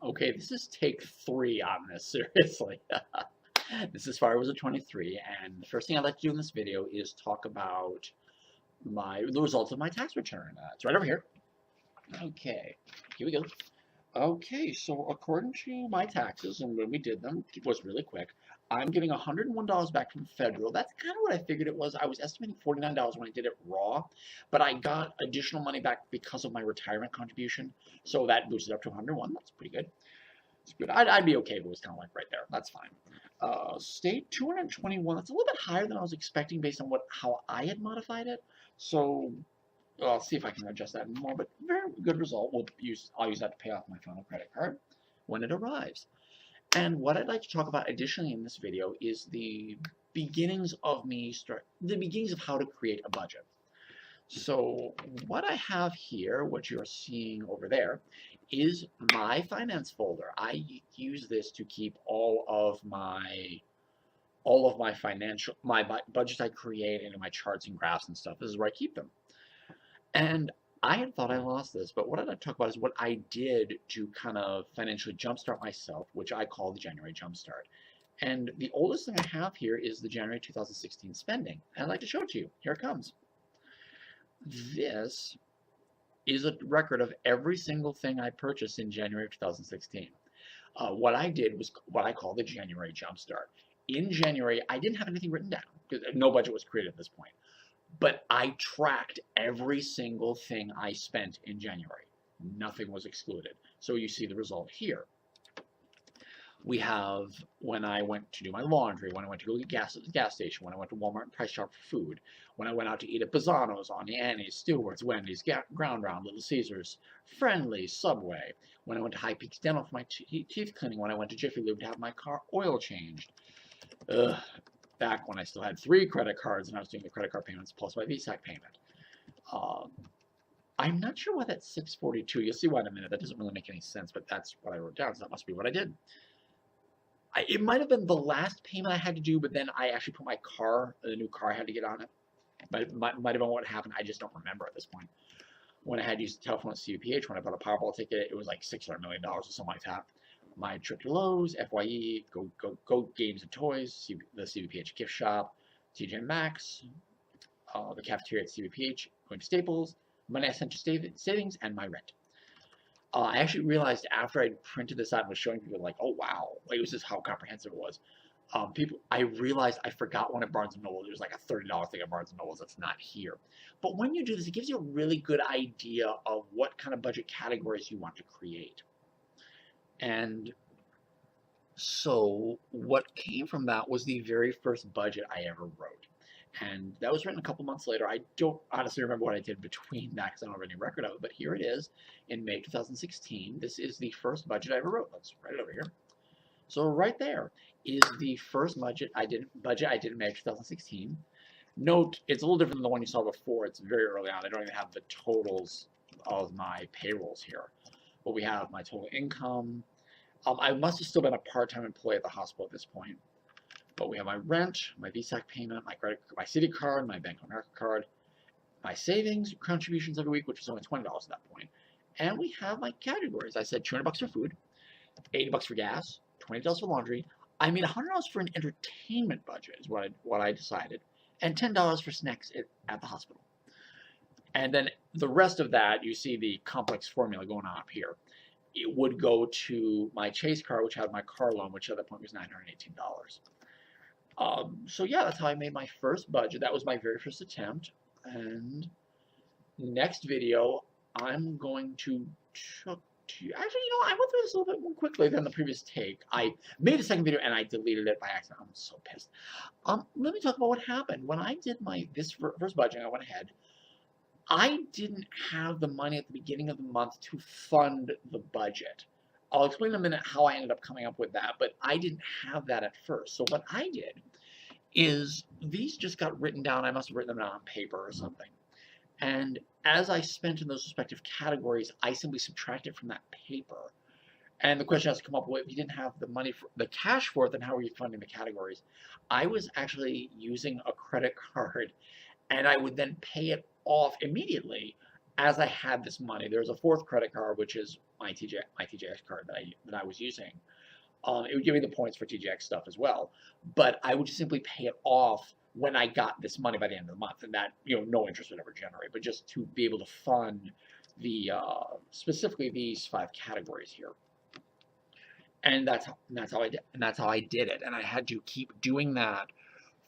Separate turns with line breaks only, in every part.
Okay, this is take 3 on this, seriously. This is Firewizard23, and the first thing I'd like to do in this video is talk about the results of my tax return. It's right over here. Okay, here we go. Okay, so according to my taxes, and when we did them, it was really quick, I'm getting $101 back from federal. That's kind of what I figured it was. I was estimating $49 when I did it raw, but I got additional money back because of my retirement contribution, so that boosted up to 101. That's pretty good. It's good. I'd be okay if it was kind of like right there. That's fine. State 221. That's a little bit higher than I was expecting based on how I had modified it. So I'll see if I can adjust that more. But very good result. I'll use that to pay off my final credit card when it arrives. And what I'd like to talk about additionally in this video is the beginnings of how to create a budget. So what I have here, what you're seeing over there, is my finance folder. I use this to keep all of my budgets I create into my charts and graphs and stuff. This is where I keep them. And I had thought I lost this, but what I'd like to talk about is what I did to kind of financially jumpstart myself, which I call the January Jumpstart. And the oldest thing I have here is the January 2016 spending. And I'd like to show it to you. Here it comes. This is a record of every single thing I purchased in January of 2016. What I did was what I call the January Jumpstart. In January, I didn't have anything written down because no budget was created at this point. But I tracked every single thing I spent in January. Nothing was excluded. So you see the result here. We have when I went to do my laundry, when I went to go get gas at the gas station, when I went to Walmart and Price Shop for food, when I went out to eat at Bazzano's, Auntie Annie's, Stewart's, Wendy's, Ground Round, Little Caesars, Friendly, Subway, when I went to High Peaks Dental for my teeth cleaning, when I went to Jiffy Lube to have my car oil changed. Back when I still had 3 credit cards and I was doing the credit card payments plus my VSAC payment. I'm not sure why that's $642. You'll see why in a minute. That doesn't really make any sense, but that's what I wrote down, so that must be what I did. It might have been the last payment I had to do, but then I actually put the new car I had to get on it. Might have been what happened. I just don't remember at this point. When I had used the telephone at CUPH, when I bought a Powerball ticket, it was like $600 million or something like that. My trip to Lowe's, FYE, Go Games and Toys, the CUPH gift shop, TJ Maxx, the cafeteria at CUPH, going to Staples, money I sent to savings, and my rent. I actually realized after I printed this out and was showing people, like, oh wow, like, it was just how comprehensive it was. I realized I forgot one at Barnes & Noble. There's like a $30 thing at Barnes & Noble that's not here. But when you do this, it gives you a really good idea of what kind of budget categories you want to create. And so what came from that was the very first budget I ever wrote. And that was written a couple months later. I don't honestly remember what I did between that because I don't have any record of it, but here it is in May 2016. This is the first budget I ever wrote. Let's write it over here. So right there is the first budget I did in May 2016. Note, it's a little different than the one you saw before. It's very early on. I don't even have the totals of my payrolls here. But we have my total income. I must have still been a part-time employee at the hospital at this point. But we have my rent, my VSAC payment, my Citi card, my Bank of America card, my savings contributions every week, which was only $20 at that point. And we have my categories. I said $200 for food, $80 for gas, $20 for laundry. I made $100 for an entertainment budget is what I decided, and $10 for snacks at the hospital. And then the rest of that, you see the complex formula going on up here. It would go to my Chase card, which had my car loan, which at that point was $918. So yeah, that's how I made my first budget. That was my very first attempt. And next video, I'm going to actually, I went through this a little bit more quickly than the previous take. I made a second video and I deleted it by accident. I'm so pissed. Let me talk about what happened. When I did this first budget, I went ahead. I didn't have the money at the beginning of the month to fund the budget. I'll explain in a minute how I ended up coming up with that, but I didn't have that at first. So what I did is these just got written down. I must have written them down on paper or something. And as I spent in those respective categories, I simply subtracted from that paper. And the question has to come up, well, if you didn't have the money for the cash for it, then how were you funding the categories? I was actually using a credit card, and I would then pay it off immediately as I had this money. There's a fourth credit card, which is my TJX card that I was using. It would give me the points for TJX stuff as well, but I would just simply pay it off when I got this money by the end of the month, and that, no interest would ever generate, but just to be able to fund the specifically these 5 categories here. And that's how I did it, and I had to keep doing that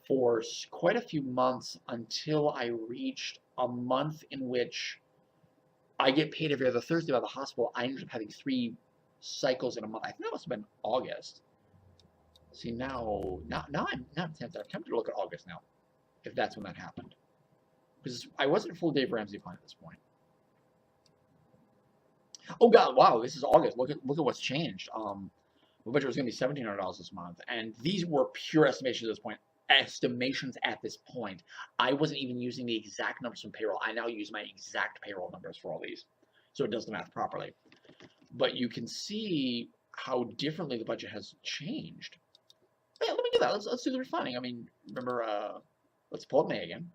for quite a few months until I reached a month in which I get paid every other Thursday by the hospital. I ended up having 3 cycles in a month. I think that must have been August. See, now I'm tempted to look at August now, if that's when that happened, because I wasn't a full Dave Ramsey client at this point. Oh God, wow, this is August. Look at what's changed. The budget was going to be $1,700 this month, and these were pure estimations at this point. I wasn't even using the exact numbers from payroll. I now use my exact payroll numbers for all these, so it does the math properly. But you can see how differently the budget has changed. Yeah, let me do that. Let's do the refining. I mean, remember, let's pull up May again.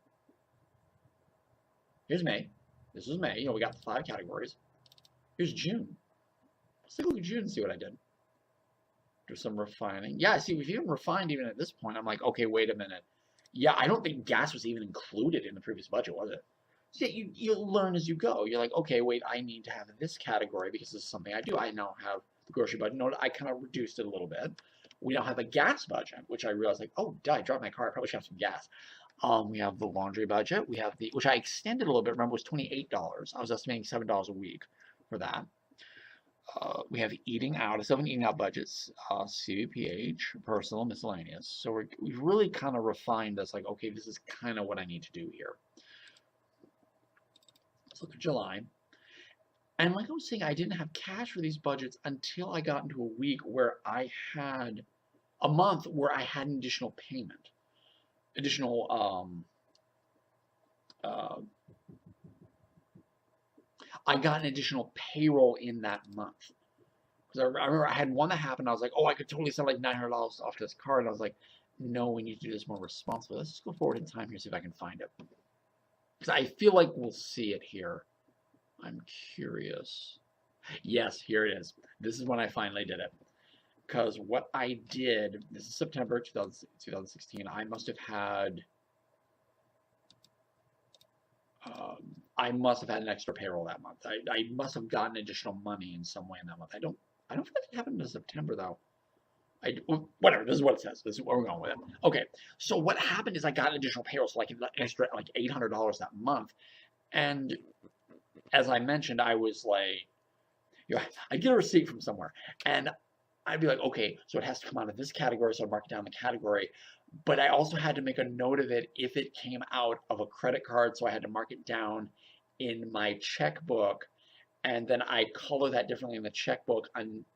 Here's May. This is May. We got the 5 categories. Here's June. Let's take a look at June and see what I did. Do some refining. Yeah, see, we've even refined even at this point. I'm like, okay, wait a minute. Yeah, I don't think gas was even included in the previous budget, was it? So yeah, you learn as you go. You're like, okay, wait, I need to have this category because this is something I do. I now have the grocery budget. Note I kind of reduced it a little bit. We now have a gas budget, which I realized, like, oh, duh, I dropped my car. I probably should have some gas. We have the laundry budget. We have which I extended a little bit. Remember, it was $28. I was estimating $7 a week for that. We have eating out, 7 eating out budgets, CVPH, personal, miscellaneous. So we've really kind of refined this, like, okay, this is kind of what I need to do here. Let's look at July. And like I was saying, I didn't have cash for these budgets until I got into a week where I had a month where I had an additional payment. I got an additional payroll in that month. Because I remember I had one that happened. I was like, oh, I could totally send like $900 off this card. And I was like, no, we need to do this more responsibly. Let's just go forward in time here, see if I can find it. Because I feel like we'll see it here. I'm curious. Yes, here it is. This is when I finally did it. Because what I did, this is September 2016, I must have had... I must have had an extra payroll that month. I must have gotten additional money in some way in that month. I don't feel like it happened in September though. Whatever. This is what it says. This is where we're going with it. Okay. So what happened is I got an additional payroll, so like an extra like $800 that month. And as I mentioned, I was like, I'd get a receipt from somewhere, and I'd be like, okay, so it has to come out of this category, so I'd mark it down the category. But I also had to make a note of it if it came out of a credit card, so I had to mark it down in my checkbook, and then I color that differently in the checkbook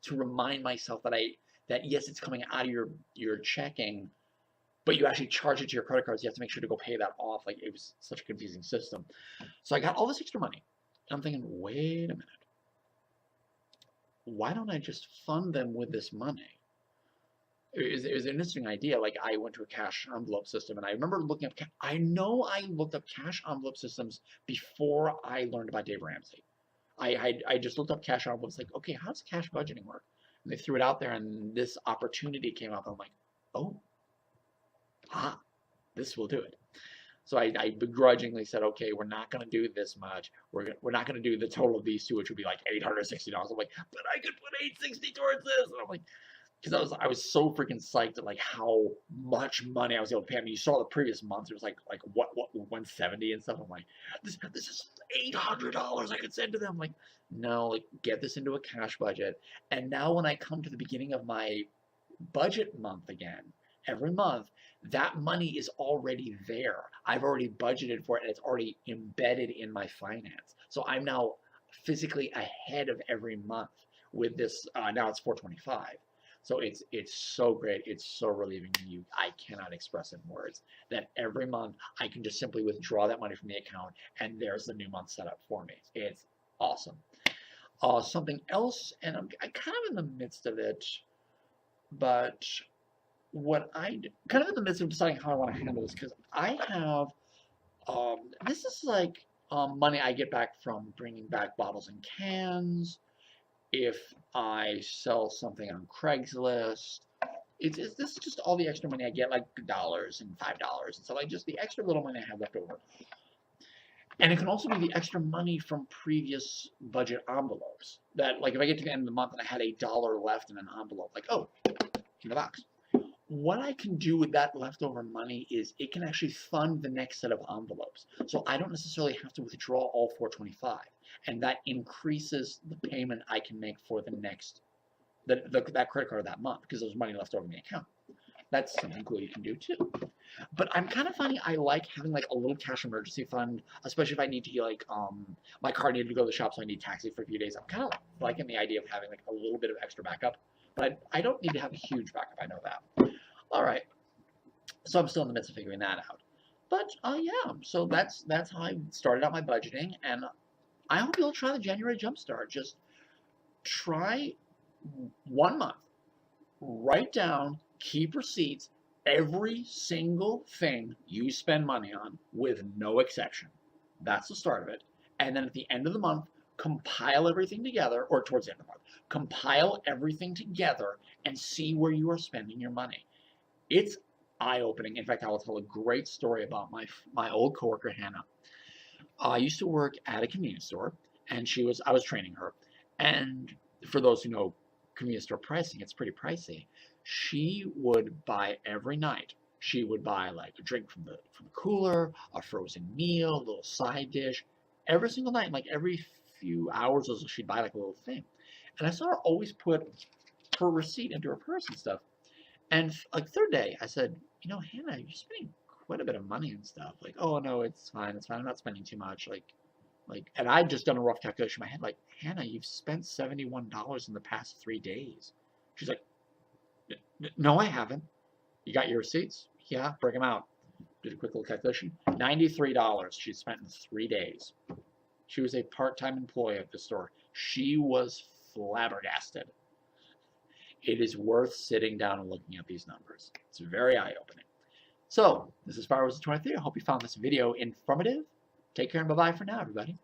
to remind myself that yes, it's coming out of your checking, but you actually charge it to your credit cards. You have to make sure to go pay that off. Like, it was such a confusing system. So I got all this extra money, and I'm thinking, wait a minute, why don't I just fund them with this money? It was an interesting idea. Like, I went to a cash envelope system, and I remember looking up. I know I looked up cash envelope systems before I learned about Dave Ramsey. I just looked up cash envelopes, like, okay, how does cash budgeting work? And they threw it out there, and this opportunity came up. And I'm like, oh, this will do it. So I begrudgingly said, okay, we're not going to do this much. We're not going to do the total of these two, which would be like $860. I'm like, but I could put $860 towards this. And I'm like, because I was so freaking psyched at like how much money I was able to pay. I mean, you saw the previous month, it was like what 170 and stuff. I'm like, this is $800 I could send to them. I'm like, no, like, get this into a cash budget. And now when I come to the beginning of my budget month again, every month, that money is already there. I've already budgeted for it, and it's already embedded in my finance. So I'm now physically ahead of every month with this. Now it's $425. So it's so great. It's so relieving. I cannot express in words that every month I can just simply withdraw that money from the account, and there's the new month set up for me. It's awesome. Something else, and I'm kind of in the midst of it, but what kind of in the midst of deciding how I want to handle this, because I have this is like money I get back from bringing back bottles and cans. if I sell something on Craigslist. This is just all the extra money I get, like dollars and $5, and so like just the extra little money I have left over. And it can also be the extra money from previous budget envelopes. That, like, if I get to the end of the month and I had $1 left in an envelope, like, oh, in the box. What I can do with that leftover money is it can actually fund the next set of envelopes. So I don't necessarily have to withdraw all $425, and that increases the payment I can make for the next that credit card that month because there's money left over in the account. That's something cool you can do too. But I'm kind of finding I like having like a little cash emergency fund, especially if I need to like my car needed to go to the shop, so I need taxi for a few days. I'm kind of liking the idea of having like a little bit of extra backup, but I don't need to have a huge backup. I know that. All right, so I'm still in the midst of figuring that out. But yeah, so that's how I started out my budgeting, and I hope you'll try the January Jumpstart. Just try 1 month, write down, keep receipts, every single thing you spend money on, with no exception. That's the start of it. And then at the end of the month, compile everything together, or towards the end of the month, compile everything together and see where you are spending your money. It's eye-opening. In fact, I will tell a great story about my old coworker, Hannah. I used to work at a convenience store, and I was training her. And for those who know convenience store pricing, it's pretty pricey. She would buy every night. She would buy like a drink from the cooler, a frozen meal, a little side dish, every single night. Like every few hours or so, she'd buy like a little thing. And I saw her always put her receipt into her purse and stuff. And like third day, I said, you know, Hannah, you're spending quite a bit of money and stuff. Like, oh no, it's fine. I'm not spending too much. And I'd just done a rough calculation in my head. Like, Hannah, you've spent $71 in the past 3 days. She's like, no, I haven't. You got your receipts? Yeah, bring them out. Did a quick little calculation. $93 she spent in 3 days. She was a part-time employee at the store. She was flabbergasted. It is worth sitting down and looking at these numbers. It's very eye-opening. So, this is Firewizard23. I hope you found this video informative. Take care and bye-bye for now, everybody.